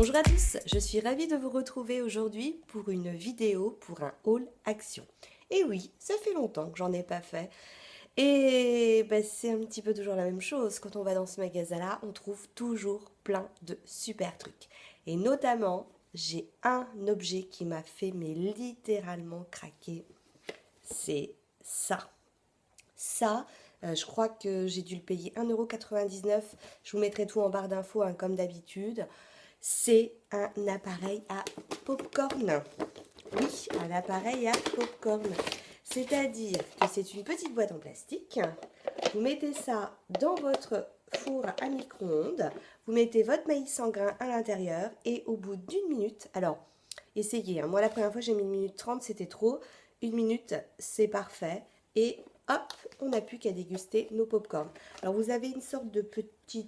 Bonjour à tous, je suis ravie de vous retrouver aujourd'hui pour une vidéo pour un haul action. Et oui, ça fait longtemps que j'en ai pas fait. Et ben, c'est un petit peu toujours la même chose. Quand on va dans ce magasin-là, on trouve toujours plein de super trucs. Et notamment, j'ai un objet qui m'a fait mais littéralement craquer. C'est ça. Ça, je crois que j'ai dû le payer 1,99 €. Je vous mettrai tout en barre d'infos, hein, comme d'habitude. C'est un appareil à popcorn. Oui, un appareil à popcorn. C'est-à-dire que c'est une petite boîte en plastique. Vous mettez ça dans votre four à micro-ondes. Vous mettez votre maïs en grains à l'intérieur. Et au bout d'une minute, alors essayez, hein. Moi la première fois j'ai mis 1 minute 30, c'était trop. 1 minute, c'est parfait. Et hop, on n'a plus qu'à déguster nos popcorn. Alors vous avez une sorte de petit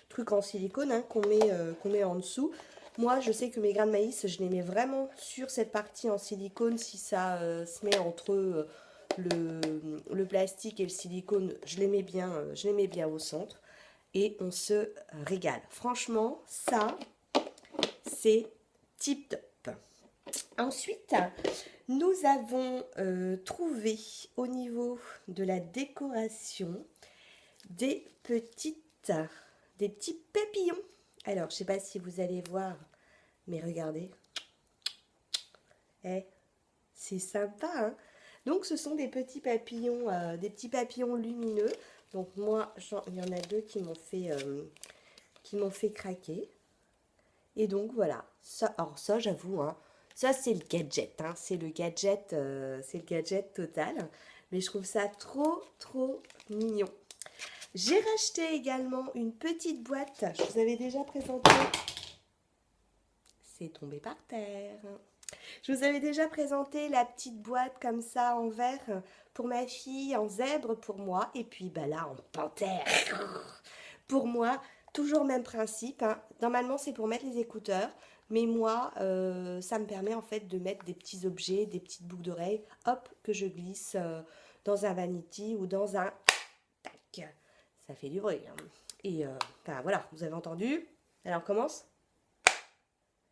truc en silicone, hein, qu'on met en dessous. Moi, je sais que mes grains de maïs, je les mets vraiment sur cette partie en silicone. Si ça se met entre le plastique et le silicone, je les mets bien au centre. Et on se régale. Franchement, ça, c'est tip top. Ensuite, nous avons trouvé au niveau de la décoration des petits papillons. Alors, je ne sais pas si vous allez voir, mais regardez. Eh, c'est sympa, hein? Donc, ce sont des petits papillons lumineux. Donc, moi, il y en a deux qui m'ont fait craquer. Et donc, voilà. Ça, alors ça, j'avoue, hein, ça, c'est le gadget, hein. C'est le gadget total. Mais je trouve ça trop, trop mignon. J'ai racheté également une petite boîte. Je vous avais déjà présenté. C'est tombé par terre. Je vous avais déjà présenté la petite boîte comme ça en verre pour ma fille, en zèbre pour moi. Et puis bah là en panthère pour moi. Toujours même principe, hein. Normalement c'est pour mettre les écouteurs. Mais moi, ça me permet en fait de mettre des petits objets, des petites boucles d'oreilles, hop, que je glisse dans un vanity ou dans un tac. Ça fait du bruit, hein. Et ben voilà, vous avez entendu. Alors on commence.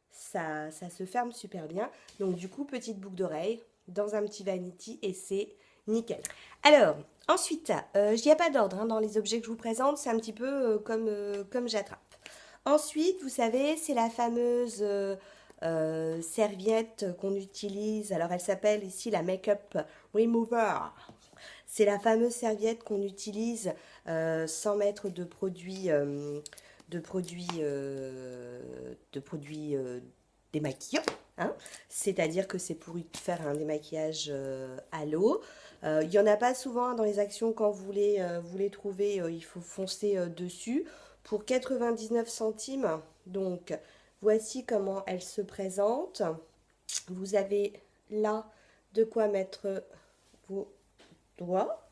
Ça se ferme super bien. Donc du coup, petite boucle d'oreille dans un petit vanity et c'est nickel. Alors, ensuite, il n'y a pas d'ordre, hein, dans les objets que je vous présente. C'est un petit peu comme j'attrape. Ensuite, vous savez, c'est la fameuse serviette qu'on utilise. Alors, elle s'appelle ici la Makeup Remover. C'est la fameuse serviette qu'on utilise sans mettre de produits démaquillants, hein. C'est-à-dire que c'est pour faire un démaquillage à l'eau. Il n'y en a pas souvent dans les actions. Quand vous les trouvez, il faut foncer dessus. Pour 99 centimes, donc voici comment elle se présente. Vous avez là de quoi mettre vos doigts.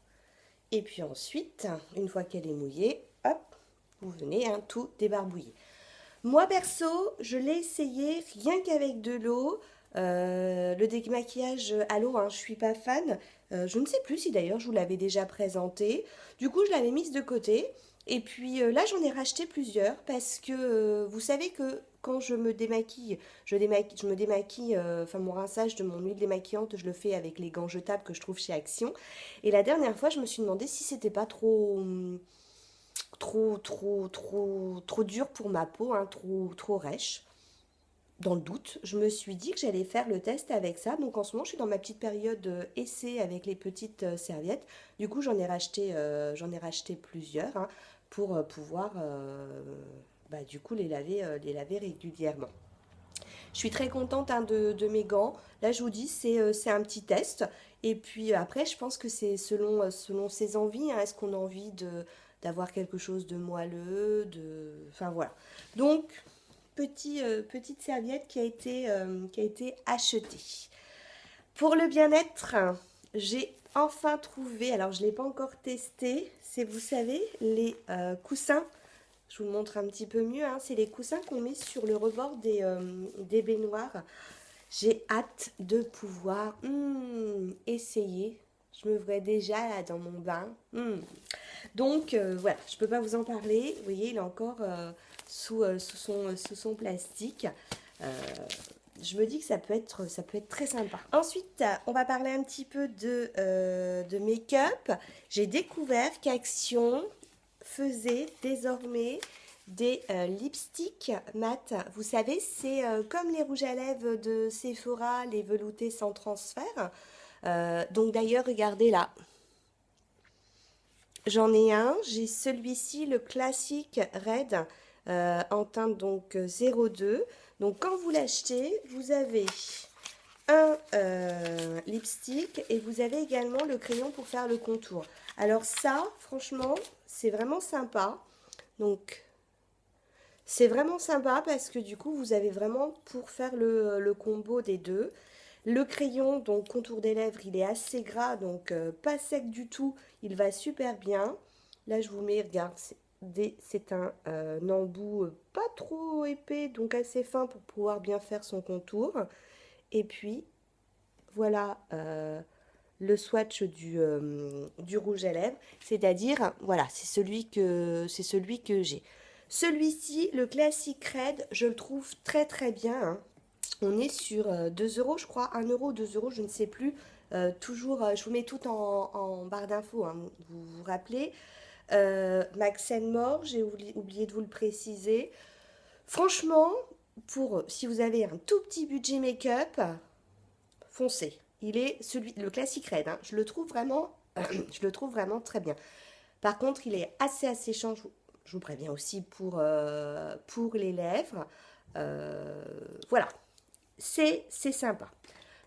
Et puis ensuite, une fois qu'elle est mouillée, hop, vous venez, hein, tout débarbouiller. Moi perso, je l'ai essayé rien qu'avec de l'eau. Le démaquillage à l'eau, hein, je suis pas fan. Je ne sais plus si d'ailleurs je vous l'avais déjà présenté. Du coup, je l'avais mise de côté. Et puis là, j'en ai racheté plusieurs parce que vous savez que quand je me démaquille, je me démaquille, enfin mon rinçage de mon huile démaquillante, je le fais avec les gants jetables que je trouve chez Action. Et la dernière fois, je me suis demandé si c'était pas trop dur pour ma peau, hein, trop rêche. Dans le doute, je me suis dit que j'allais faire le test avec ça. Donc en ce moment, je suis dans ma petite période essai avec les petites serviettes. Du coup, j'en ai racheté plusieurs, hein, pour pouvoir bah, du coup les laver régulièrement. Je suis très contente, hein, de mes gants. Là, je vous dis, c'est un petit test. Et puis après, je pense que c'est selon ses envies, hein. Est-ce qu'on a envie d'avoir quelque chose de moelleux, enfin voilà. Donc, petite serviette qui a été achetée. Pour le bien-être, j'ai enfin trouvé, alors je ne l'ai pas encore testé, c'est, vous savez, les coussins. Je vous le montre un petit peu mieux, hein. C'est les coussins qu'on met sur le rebord des baignoires. J'ai hâte de pouvoir essayer. Je me vois déjà là dans mon bain. Donc voilà, je ne peux pas vous en parler. Vous voyez, il est encore sous son plastique. Je me dis que ça peut être très sympa. Ensuite, on va parler un petit peu de make-up. J'ai découvert qu'Action faisait désormais des lipsticks mat. Vous savez, c'est comme les rouges à lèvres de Sephora, les veloutés sans transfert. Donc d'ailleurs, regardez là. J'en ai un, j'ai celui-ci, le classique Red, en teinte donc 02. Donc quand vous l'achetez, vous avez un lipstick et vous avez également le crayon pour faire le contour. Alors ça, franchement, c'est vraiment sympa. Donc c'est vraiment sympa parce que du coup, vous avez vraiment pour faire le combo des deux. Le crayon, donc contour des lèvres, il est assez gras, donc pas sec du tout. Il va super bien. Là, je vous mets, regarde, c'est un embout pas trop épais, donc assez fin pour pouvoir bien faire son contour. Et puis, voilà le swatch du rouge à lèvres. C'est-à-dire, voilà, c'est celui que j'ai. Celui-ci, le classique Red, je le trouve très très bien, hein. On est sur 2 euros, je crois, 1 euro, 2 euros, je ne sais plus. Toujours, je vous mets tout en barre d'infos, hein, vous vous rappelez. Max More, j'ai oublié de vous le préciser. Franchement, si vous avez un tout petit budget make-up, foncez. Il est le classique Red, hein, je le trouve vraiment, je le trouve vraiment très bien. Par contre, il est assez asséchant, je vous préviens aussi pour les lèvres. Voilà, c'est sympa.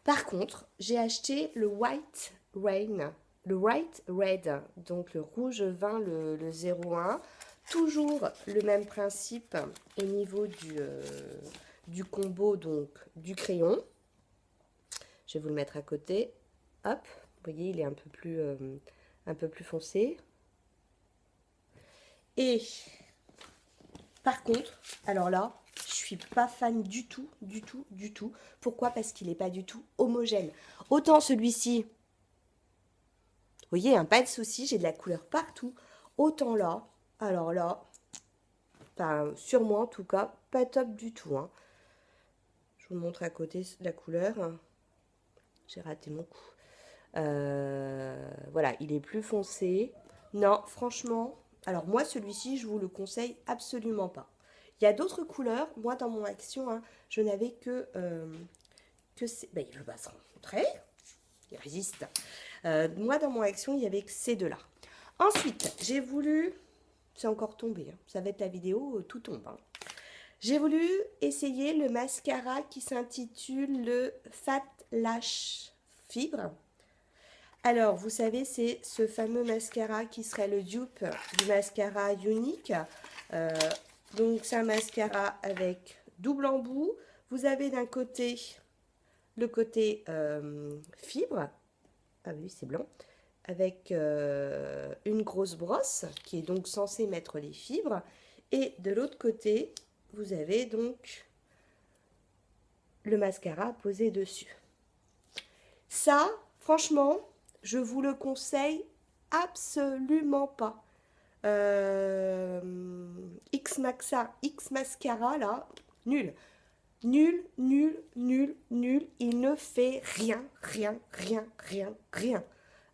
Par contre, j'ai acheté le White Rain, le White Red, donc le rouge vin, le 01. Toujours le même principe au niveau du combo donc du crayon. Je vais vous le mettre à côté. Hop, vous voyez, il est un peu plus foncé. Et par contre, alors là, je suis pas fan du tout, du tout, du tout. Pourquoi? Parce qu'il n'est pas du tout homogène. Autant celui-ci, vous voyez, hein, pas de souci, j'ai de la couleur partout. Autant là, alors là, enfin, sur moi en tout cas, pas top du tout, hein. Je vous montre à côté la couleur. J'ai raté mon coup. Voilà, il est plus foncé. Non, franchement, alors moi celui-ci, je vous le conseille absolument pas. Il y a d'autres couleurs. Moi, dans mon action, hein, je n'avais que c'est. Ben, il ne veut pas se montrer. Il résiste. Moi, dans mon action, il n'y avait que ces deux-là. Ensuite, j'ai voulu. C'est encore tombé. Hein. Ça va être la vidéo, tout tombe. Hein. J'ai voulu essayer le mascara qui s'intitule le Fat Lash Fibre. Alors, vous savez, c'est ce fameux mascara qui serait le dupe du mascara Unique. Donc, c'est un mascara avec double embout. Vous avez d'un côté le côté fibre. Ah oui, c'est blanc. Avec une grosse brosse qui est donc censée mettre les fibres. Et de l'autre côté, vous avez donc le mascara posé dessus. Ça, franchement, je vous le conseille absolument pas. X Mascara, là, nul. Nul, nul, nul, nul. Il ne fait rien, rien, rien, rien, rien.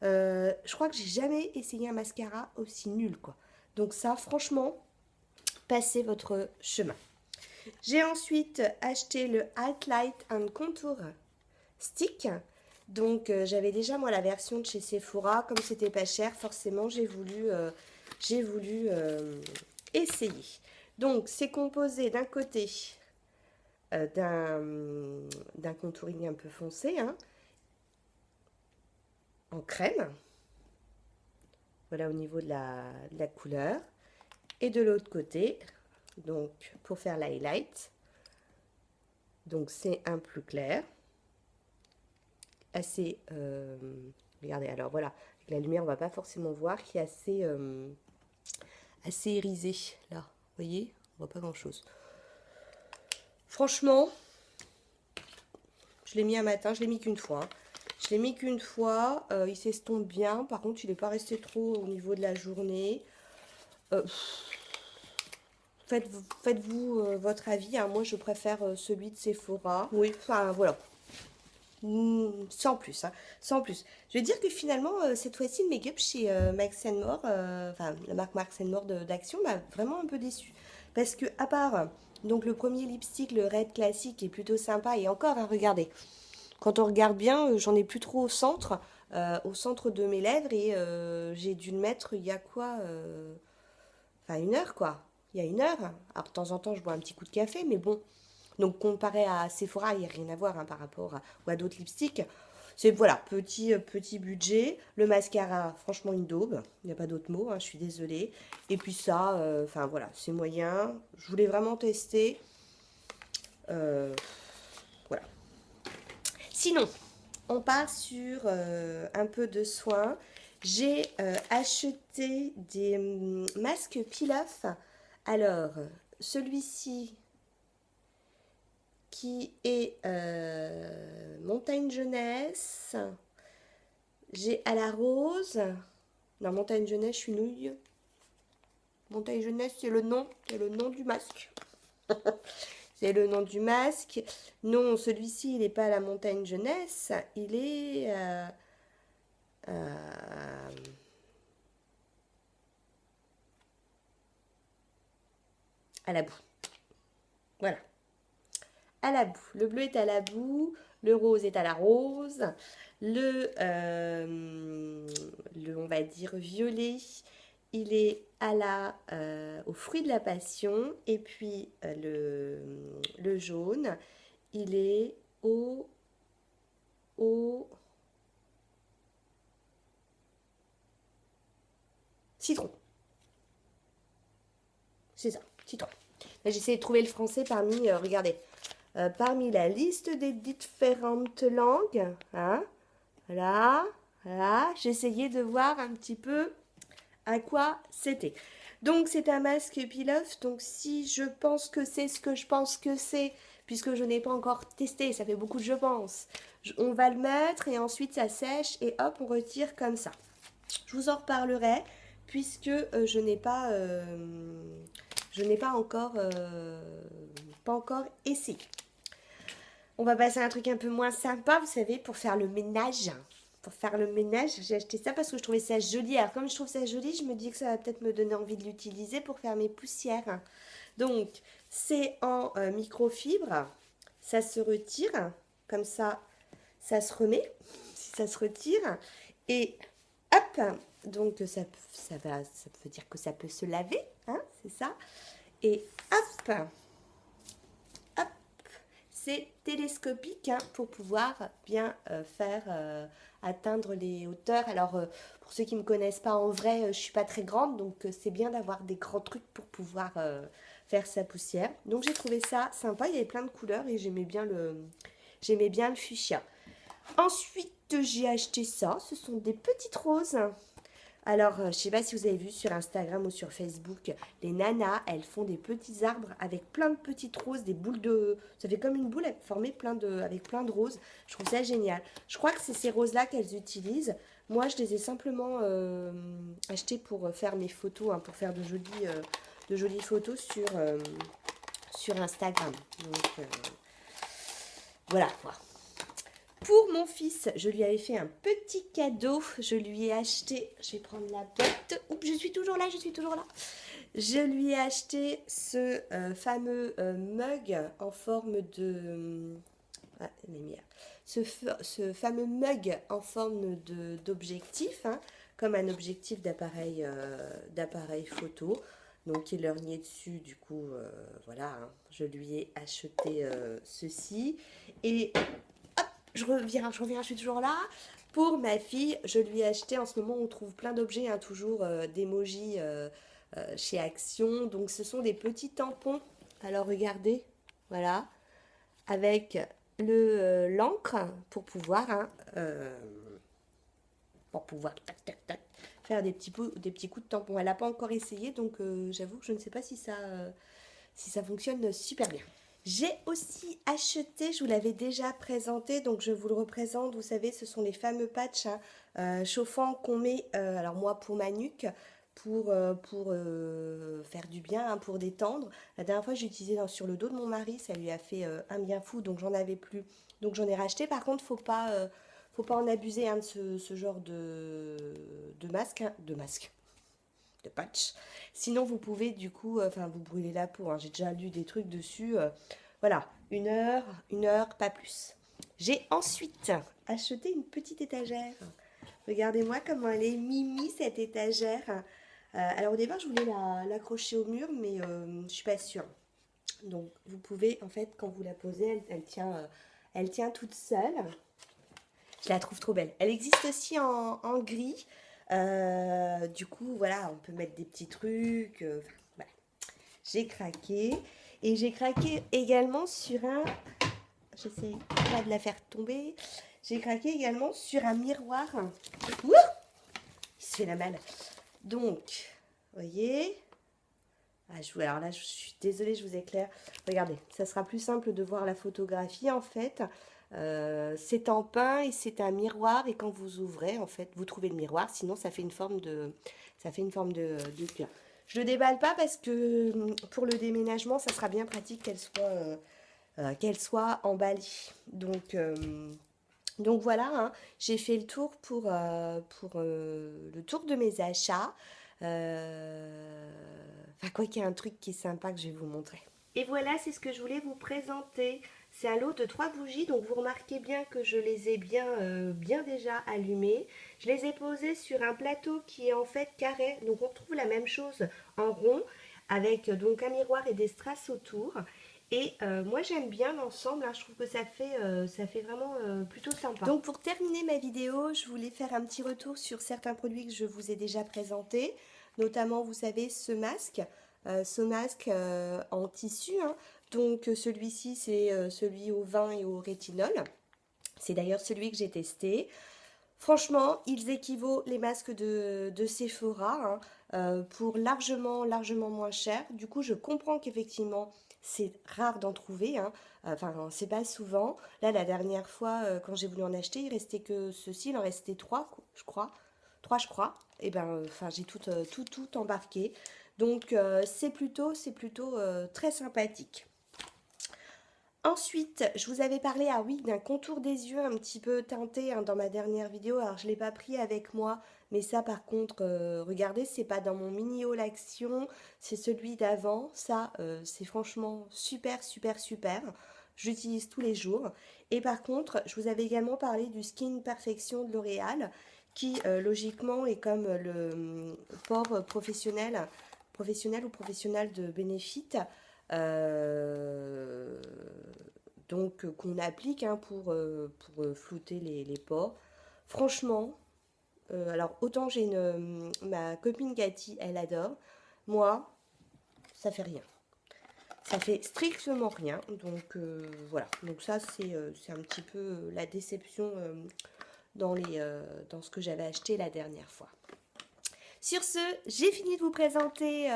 Je crois que j'ai jamais essayé un mascara aussi nul, quoi. Donc ça, franchement, passez votre chemin. J'ai ensuite acheté le Highlight and Contour Stick. Donc j'avais déjà moi la version de chez Sephora. Comme c'était pas cher, forcément j'ai voulu essayer. Donc c'est composé d'un côté d'un contouring un peu foncé, hein, en crème. Voilà au niveau de la couleur. Et de l'autre côté, donc pour faire l'highlight, donc c'est un plus clair. Assez, regardez, alors voilà, avec la lumière on va pas forcément voir, qui est assez irisé là, vous voyez, on voit pas grand chose. Franchement, je l'ai mis un matin, je l'ai mis qu'une fois, hein. Je l'ai mis qu'une fois, il s'estompe bien. Par contre, il n'est pas resté trop au niveau de la journée. Euh, faites-vous votre avis, hein. Moi, je préfère celui de Sephora. Oui, enfin, voilà. Sans plus, hein, sans plus. Je vais dire que finalement, cette fois-ci, le make-up chez Max More, enfin la marque Max More d'Action, m'a vraiment un peu déçue. Parce que, à part, donc le premier lipstick, le Red classique, est plutôt sympa, et encore, hein, regardez, quand on regarde bien, j'en ai plus trop au centre de mes lèvres, et j'ai dû le mettre il y a quoi enfin, une heure, quoi. Il y a une heure. Alors, de temps en temps, je bois un petit coup de café, mais bon. Donc, comparé à Sephora, il n'y a rien à voir, hein, par rapport ou à d'autres lipsticks. C'est, voilà, petit budget. Le mascara, franchement, une daube. Il n'y a pas d'autre mot, hein, je suis désolée. Et puis ça, enfin, voilà, c'est moyen. Je voulais vraiment tester. Voilà. Sinon, on part sur un peu de soins. J'ai acheté des masques peel-off. Alors, celui-ci qui est Montagne Jeunesse. J'ai à la rose. Non, Montagne Jeunesse, je suis nouille. Montagne Jeunesse, c'est le nom du masque. C'est le nom du masque. Non, celui-ci, il n'est pas à la Montagne Jeunesse. Il est à la boue. Voilà. À la boue. Le bleu est à la boue. Le rose est à la rose. On va dire, violet, il est au fruit de la passion. Et puis, le jaune, il est au citron. C'est ça, citron. Là, j'essaie de trouver le français parmi, regardez, parmi la liste des différentes langues. Hein, voilà, voilà. J'essayais de voir un petit peu à quoi c'était. Donc, c'est un masque peel-off. Donc, si je pense que c'est ce que je pense que c'est, puisque je n'ai pas encore testé, ça fait beaucoup de je pense, on va le mettre et ensuite ça sèche et hop, on retire comme ça. Je vous en reparlerai puisque je n'ai pas encore essayé. On va passer à un truc un peu moins sympa, vous savez, pour faire le ménage. Pour faire le ménage, j'ai acheté ça parce que je trouvais ça joli. Alors comme je trouve ça joli, je me dis que ça va peut-être me donner envie de l'utiliser pour faire mes poussières. Donc, c'est en microfibre. Ça se retire. Comme ça se remet. Si ça se retire. Et hop, donc ça veut dire que ça peut se laver, hein, c'est ça. Et hop, hop, c'est télescopique, hein, pour pouvoir bien faire atteindre les hauteurs. Alors, pour ceux qui ne me connaissent pas en vrai, je ne suis pas très grande, donc c'est bien d'avoir des grands trucs pour pouvoir faire sa poussière. Donc j'ai trouvé ça sympa, il y avait plein de couleurs et j'aimais bien le fuchsia. Ensuite, j'ai acheté ça, ce sont des petites roses. Alors, je ne sais pas si vous avez vu sur Instagram ou sur Facebook, les nanas, elles font des petits arbres avec plein de petites roses, des boules de... Ça fait comme une boule formée avec plein de roses. Je trouve ça génial. Je crois que c'est ces roses-là qu'elles utilisent. Moi, je les ai simplement achetées pour faire mes photos, hein, pour faire de jolies photos sur Instagram. Donc, voilà quoi. Pour mon fils, je lui avais fait un petit cadeau. Je lui ai acheté, je vais prendre la boîte. Oups, je suis toujours là. Je lui ai acheté ce fameux mug en forme de... Ah, lumière. Ce fameux mug en forme d'objectif, hein, comme un objectif d'appareil photo. Donc il lorgnait dessus, du coup, voilà, hein, je lui ai acheté ceci. Et je reviens, je suis toujours là. Pour ma fille, je lui ai acheté, en ce moment on trouve plein d'objets, hein, toujours d'emojis chez Action. Donc ce sont des petits tampons. Alors regardez, voilà, avec l'encre pour pouvoir, hein, tac, tac, tac, faire des petits coups de tampon. Elle n'a pas encore essayé, donc j'avoue que je ne sais pas si ça fonctionne super bien. J'ai aussi acheté, je vous l'avais déjà présenté, donc je vous le représente, vous savez, ce sont les fameux patchs chauffants qu'on met, alors moi pour ma nuque, pour faire du bien, hein, pour détendre. La dernière fois j'ai utilisé sur le dos de mon mari, ça lui a fait un bien fou, donc j'en avais plus, donc j'en ai racheté. Par contre, faut pas en abuser hein, de ce genre de masque, hein, de patch. Sinon, vous pouvez du coup, enfin, vous brûlez la peau, hein. J'ai déjà lu des trucs dessus. Voilà, une heure, pas plus. J'ai ensuite acheté une petite étagère. Regardez-moi comment elle est mimi cette étagère. Alors au départ, je voulais l'accrocher au mur, mais je suis pas sûre. Donc vous pouvez, en fait, quand vous la posez, elle tient toute seule. Je la trouve trop belle. Elle existe aussi en gris. Du coup, voilà, on peut mettre des petits trucs. Voilà. J'ai craqué. Et j'ai craqué également sur un... J'essaie pas de la faire tomber. J'ai craqué également sur un miroir. Ouh, il se fait la malle. Donc, vous voyez... alors là, je suis désolée, je vous éclaire. Regardez, ça sera plus simple de voir la photographie en fait. C'est en pain et c'est un miroir et quand vous ouvrez en fait vous trouvez le miroir, sinon ça fait une forme de cœur. Je le déballe pas parce que pour le déménagement ça sera bien pratique qu'elle soit emballée. Donc voilà, hein, j'ai fait le tour pour le tour de mes achats. Enfin quoi qu'il y ait un truc qui est sympa que je vais vous montrer. Et voilà, c'est ce que je voulais vous présenter. C'est un lot de 3 bougies, donc vous remarquez bien que je les ai bien déjà allumées. Je les ai posées sur un plateau qui est en fait carré, donc on retrouve la même chose en rond, avec donc un miroir et des strass autour. Et moi j'aime bien l'ensemble, hein, je trouve que ça fait vraiment plutôt sympa. Donc pour terminer ma vidéo, je voulais faire un petit retour sur certains produits que je vous ai déjà présentés. Notamment, vous savez, ce masque en tissu, hein. Donc celui-ci c'est celui au vin et au rétinol. C'est d'ailleurs celui que j'ai testé. Franchement, ils équivaut les masques de Sephora hein, pour largement moins cher. Du coup, je comprends qu'effectivement, c'est rare d'en trouver. Hein. Enfin, c'est pas souvent. Là, la dernière fois, quand j'ai voulu en acheter, il restait que ceci. Il en restait 3, je crois. 3, je crois. Et ben, enfin, j'ai tout embarqué. Donc, c'est plutôt très sympathique. Ensuite, je vous avais parlé, ah oui, d'un contour des yeux un petit peu teinté hein, dans ma dernière vidéo. Alors, je ne l'ai pas pris avec moi, mais ça, par contre, regardez, c'est pas dans mon mini haul action, c'est celui d'avant. Ça, c'est franchement super. J'utilise tous les jours. Et par contre, je vous avais également parlé du Skin Perfection de L'Oréal, qui, logiquement, est comme le port professionnel ou professionnel de Benefit. Donc qu'on applique hein, pour flouter les pores. Franchement, alors autant j'ai ma copine Cathy, elle adore. Moi, ça fait rien. Ça fait strictement rien. Donc voilà. Donc ça c'est un petit peu la déception dans ce que j'avais acheté la dernière fois. Sur ce, j'ai fini de vous présenter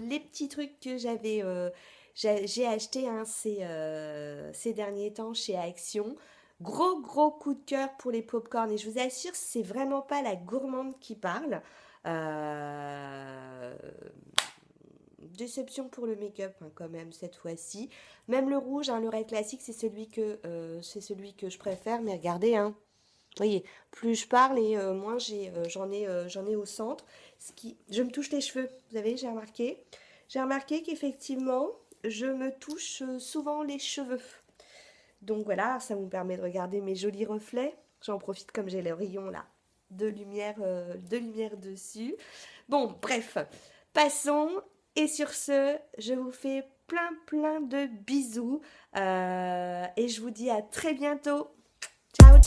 les petits trucs que j'ai acheté hein, ces derniers temps chez Action. Gros coup de cœur pour les pop-corn et je vous assure, c'est vraiment pas la gourmande qui parle. Déception pour le make-up hein, quand même cette fois-ci. Même le rouge, hein, le Red Classic, c'est celui que je préfère. Mais regardez, hein. Vous voyez, plus je parle et moins j'en ai au centre. Je me touche les cheveux, vous savez, j'ai remarqué. J'ai remarqué qu'effectivement, je me touche souvent les cheveux. Donc voilà, ça me permet de regarder mes jolis reflets. J'en profite comme j'ai le rayon là de lumière dessus. Bon, bref, passons. Et sur ce, je vous fais plein de bisous. Et je vous dis à très bientôt. Ciao